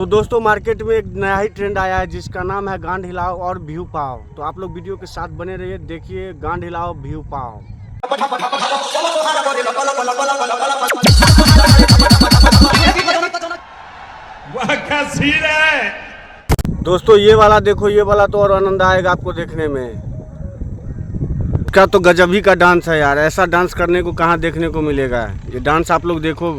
तो दोस्तों मार्केट में एक नया ही ट्रेंड आया है जिसका नाम है गांड हिलाओ और व्यू पाओ। तो आप लोग वीडियो के साथ बने रहिए, देखिए गांड हिलाओ व्यू पाओ। वाह क्या सीन है। दोस्तों ये वाला देखो, ये वाला तो और आनंद आएगा आपको देखने में। इसका तो गजब ही का डांस है यार, ऐसा डांस करने को कहाँ देखने को मिलेगा। ये डांस आप लोग देखो।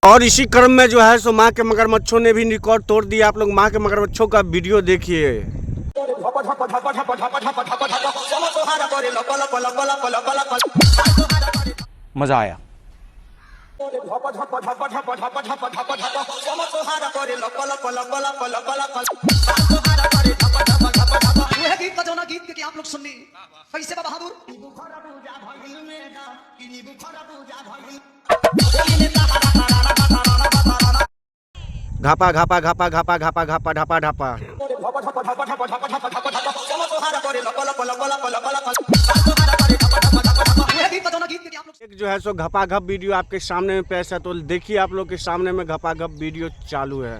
और इसी क्रम में जो है सो माँ के मगरमच्छों ने भी रिकॉर्ड तोड़ दिया। आप लोग माँ के मगरमच्छों का वीडियो देखिए। मजा आया। आप लोग सुननी कैसे बहादुर घापा घापा घापा घापा घापा घापा ढापा ढापा। एक जो है सो घपा घप वीडियो आपके सामने में पेश है, तो देखिए आप लोग के सामने में घपा घप वीडियो चालू है।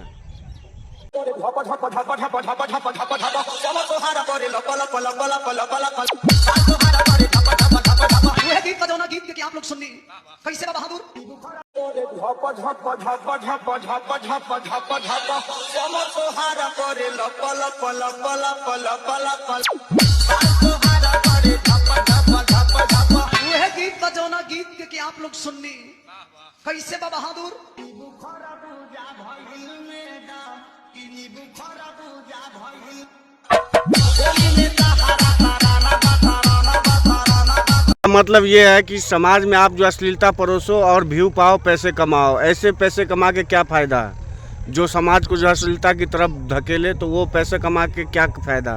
आप लोग सुननी कैसे बहादुर गीत बजौना गीत के आप लोग सुननी कैसे बहादुर मतलब ये है कि समाज में आप जो अश्लीलता परोसो और व्यू पाओ, पैसे कमाओ। ऐसे पैसे कमा के क्या फ़ायदा। जो समाज को जो अश्लीलता की तरफ धकेले तो वो पैसे कमा के क्या फ़ायदा।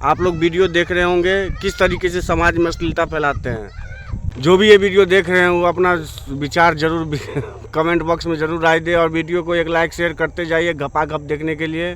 आप लोग वीडियो देख रहे होंगे किस तरीके से समाज में अश्लीलता फैलाते हैं। जो भी ये वीडियो देख रहे हैं वो अपना विचार जरूर कमेंट बॉक्स में ज़रूर राय दे और वीडियो को एक लाइक शेयर करते जाइए घपा घप देखने के लिए।